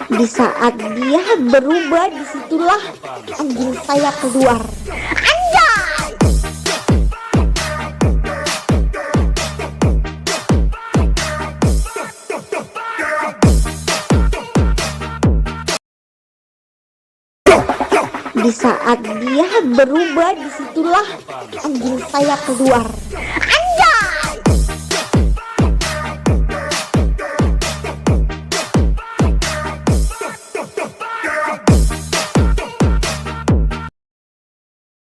Di saat dia berubah, disitulah anjing saya keluar. Anjay! Di saat dia berubah, disitulah anjing saya keluar.